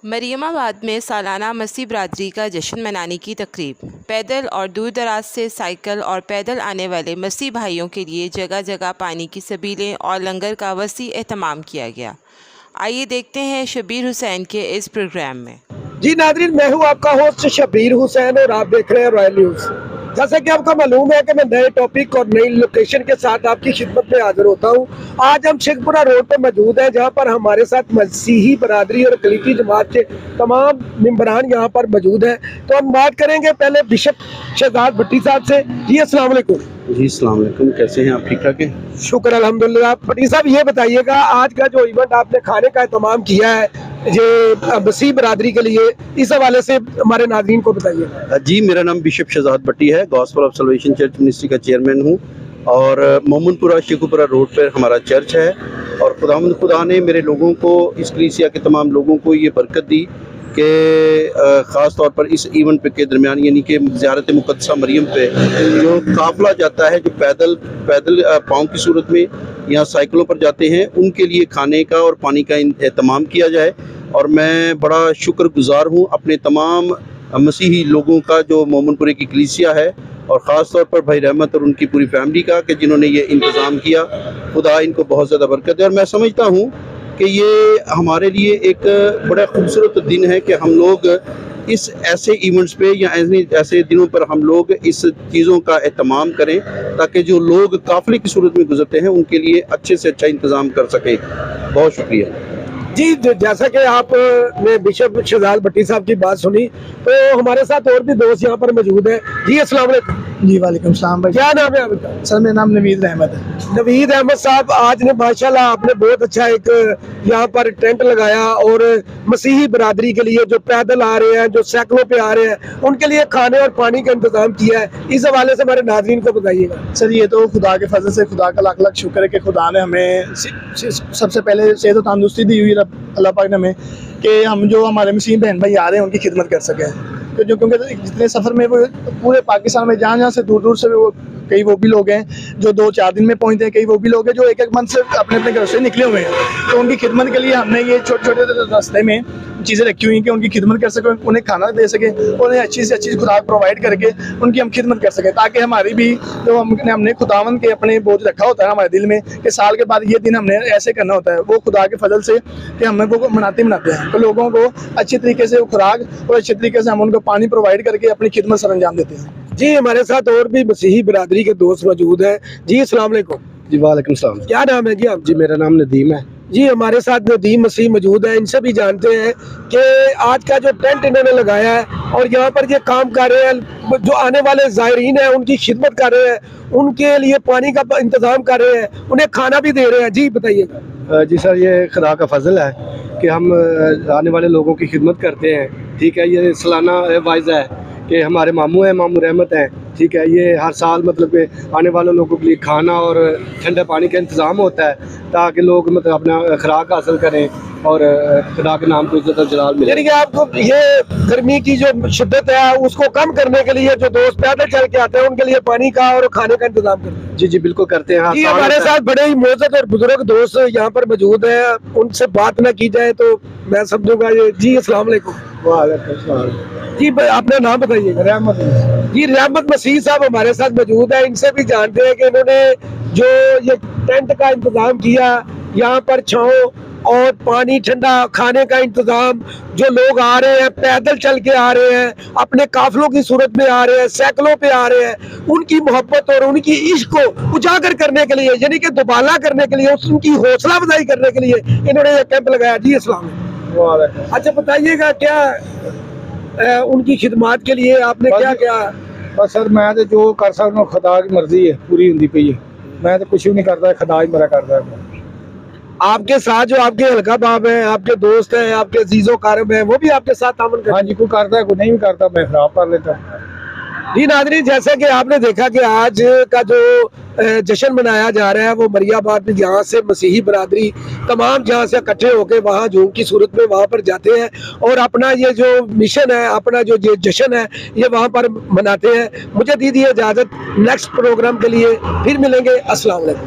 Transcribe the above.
مریم آباد میں سالانہ مسیح برادری کا جشن منانے کی تقریب۔ پیدل اور دور دراز سے سائیکل اور پیدل آنے والے مسیح بھائیوں کے لیے جگہ جگہ پانی کی سبیلیں اور لنگر کا وسیع اہتمام کیا گیا۔ آئیے دیکھتے ہیں شبیر حسین کے اس پروگرام میں۔ جی ناظرین، میں ہوں آپ کا ہوسٹ شبیر حسین اور آپ دیکھ رہے ہیں رائل نیوز۔ جیسا کہ آپ کو معلوم ہے کہ میں نئے ٹاپک اور نئی لوکیشن کے ساتھ آپ کی خدمت میں حاضر ہوتا ہوں۔ آج ہم شیخ پورہ روڈ پہ موجود ہیں، جہاں پر ہمارے ساتھ مسیحی برادری اور اقلیتی جماعت کے تمام ممبران یہاں پر موجود ہیں۔ تو ہم بات کریں گے پہلے بشپ شہزاد بھٹی صاحب سے۔ جی السلام علیکم۔ جی السلام علیکم، کیسے ہیں آپ؟ ٹھیک ٹھاک ہیں؟ شکر الحمدللہ۔ بھٹی صاحب یہ بتائیے گا، آج کا جو ایونٹ آپ نے کھانے کا اہتمام کیا ہے یہ مسیح برادری کے لیے، اس حوالے سے ہمارے ناظرین کو بتائیے۔ جی میرا نام بشپ شہزاد بھٹی ہے، gospel of salvation church ministry کا چیئرمین ہوں، اور مومن پورہ شیخ پورہ روڈ پر ہمارا چرچ ہے۔ اور خدا نے میرے لوگوں کو، اس کلیسیا کے تمام لوگوں کو یہ برکت دی کہ خاص طور پر اس ایونٹ پہ کے درمیان، یعنی کہ زیارت مقدسہ مریم پہ جو قافلہ جاتا ہے، جو پیدل پاؤں کی صورت میں یا سائیکلوں پر جاتے ہیں، ان کے لیے کھانے کا اور پانی کا اہتمام کیا جائے۔ اور میں بڑا شکر گزار ہوں اپنے تمام مسیحی لوگوں کا جو مومن پورے کی کلیسیا ہے، اور خاص طور پر بھائی رحمت اور ان کی پوری فیملی کا، کہ جنہوں نے یہ انتظام کیا۔ خدا ان کو بہت زیادہ برکت دے۔ اور میں سمجھتا ہوں کہ یہ ہمارے لیے ایک بڑا خوبصورت دن ہے کہ ہم لوگ اس ایسے ایونٹس پہ یا ایسے دنوں پر ہم لوگ اس چیزوں کا اہتمام کریں، تاکہ جو لوگ قافلے کی صورت میں گزرتے ہیں ان کے لیے اچھے سے اچھا انتظام کر سکیں۔ بہت شکریہ۔ جی جیسا کہ آپ نے بشپ شہزاد بھٹی صاحب کی بات سنی، تو ہمارے ساتھ اور بھی دوست یہاں پر موجود ہیں۔ جی السلام علیکم۔ جی وعلیکم السلام بھائی۔ کیا نام ہے آپ کا؟ سر میرا نام نوید احمد ہے۔ نوید احمد صاحب، آج نے ماشاءاللہ آپ نے بہت اچھا ایک یہاں پر ٹینٹ لگایا، اور مسیحی برادری کے لیے جو پیدل آ رہے ہیں، جو سائیکلوں پہ آ رہے ہیں، ان کے لیے کھانے اور پانی کا انتظام کیا ہے۔ اس حوالے سے ہمارے ناظرین کو بتائیے گا۔ سر یہ تو خدا کے فضل سے، خدا کا لاکھ لاکھ شکر ہے کہ خدا نے ہمیں سب سے پہلے صحت و تندرستی دی ہوئی اللہ پاک نے ہمیں، کہ ہم جو ہمارے مسلم بہن بھائی آ رہے ہیں ان کی خدمت کر سکیں۔ کیونکہ جتنے سفر میں وہ پورے پاکستان میں جہاں سے دور سے وہ کئی وہ بھی لوگ ہیں جو 2-4 دن میں پہنچتے ہیں، کئی وہ بھی لوگ ہیں جو ایک منتھ سے اپنے گھر سے نکلے ہوئے ہیں۔ تو ان کی خدمت کے لیے ہم نے یہ چھوٹے راستے میں چیزیں رکھی ہوئی ہیں کہ ان کی خدمت کر سکیں، انہیں کھانا دے سکیں، انہیں اچھی سے اچھی خوراک پرووائڈ کر کے ان کی ہم خدمت کر سکیں، تاکہ ہماری بھی جو ہم نے خداوند کے اپنے بوجھ رکھا ہوتا ہے ہمارے دل میں کہ سال کے بعد یہ دن ہم نے ایسے کرنا ہوتا ہے، وہ خدا کے فضل سے کہ ہم وہ مناتے ہیں، تو لوگوں کو اچھی طریقے سے خوراک اور اچھی طریقے سے ہم ان کو پانی پرووائڈ کر کے اپنی خدمت سر انجام دیتے ہیں۔ جی ہمارے ساتھ اور بھی مسیحی برادری کے دوست موجود ہیں۔ جی السلام علیکم۔ جی وعلیکم السلام۔ کیا نام ہے جی آپ؟ جی میرا نام ندیم ہے۔ جی ہمارے ساتھ ندیم مسیح موجود ہیں۔ ان سے بھی جانتے ہیں کہ آج کا جو ٹینٹ انہوں نے لگایا ہے اور یہاں پر یہ کام کر رہے ہیں، جو آنے والے زائرین ہیں ان کی خدمت کر رہے ہیں، ان کے لیے پانی کا انتظام کر رہے ہیں، انہیں کھانا بھی دے رہے ہیں۔ جی بتائیے گا۔ جی سر، یہ خدا کا فضل ہے کہ ہم آنے والے لوگوں کی خدمت کرتے ہیں۔ ٹھیک ہے، یہ سالانہ وائز ہے کہ ہمارے ماموں ہیں، ماموں رحمت ہیں، ٹھیک ہے، یہ ہر سال مطلب کہ آنے والے لوگوں کے لیے کھانا اور ٹھنڈے پانی کا انتظام ہوتا ہے، تاکہ لوگ مطلب اپنا خوراک حاصل کریں اور خدا کے نام کو عزت اور جلال ملے۔ یعنی کہ آپ کو یہ گرمی کی جو شدت ہے اس کو کم کرنے کے لیے جو دوست پیدل چل کے آتے ہیں ان کے لیے پانی کا اور کھانے کا انتظام کرتے ہیں۔ جی بالکل کرتے ہیں۔ جی ہمارے ساتھ بڑے ہی معزز اور بزرگ دوست یہاں پر موجود ہیں، ان سے بات نہ کی جائے تو میں سمجھوں گا یہ۔ جی السلام علیکم۔ وعلیکم السلام۔ جی اپنا نام بتائیے گا۔ رحمت جی رحمت مسیح صاحب ہمارے ساتھ موجود ہیں۔ ان سے بھی جانتے ہیں کہ انہوں نے جو یہ ٹینٹ کا انتظام کیا، یہاں پر چھاؤں اور پانی، ٹھنڈا کھانے کا انتظام، جو لوگ آ رہے ہیں پیدل چل کے آ رہے ہیں، اپنے قافلوں کی صورت میں آ رہے ہیں، سائیکلوں پہ آ رہے ہیں، ان کی محبت اور ان کی عشق کو اجاگر کرنے کے لیے، یعنی کہ دوبالا کرنے کے لیے، ان کی حوصلہ افزائی کرنے کے لیے انہوں نے یہ کیمپ لگایا۔ جی السلام علیکم۔ اچھا بتائیے گا، کیا ان کی خدمات کے لیے آپ نے کیا کیا؟ بس سر میں تو جو کر سکتا ہوں، خدا کی مرضی ہے پوری ہوتی پئی ہے، میں تو کچھ بھی نہیں کرتا، خدا ہی میرا کرتا ہے۔ آپ کے ساتھ جو آپ کے حلقہ باب ہیں، آپ کے دوست ہیں، آپ کے عزیز و کارب ہیں، وہ بھی آپ کے ساتھ تعاون کرتے ہیں؟ ہاں جی، کوئی کرتا ہے کوئی نہیں بھی کرتا، میں خراب کر لیتا ہوں۔ جی ناظرین، جیسا کہ آپ نے دیکھا کہ آج کا جو جشن منایا جا رہا ہے وہ مریم آباد میں، جہاں سے مسیحی برادری تمام جہاں سے اکٹھے ہو کے وہاں جھوم کی صورت میں وہاں پر جاتے ہیں اور اپنا یہ جو مشن ہے، اپنا جو جشن ہے، یہ وہاں پر مناتے ہیں۔ مجھے دیجیے اجازت، نیکسٹ پروگرام کے لیے پھر ملیں گے۔ السلام علیکم۔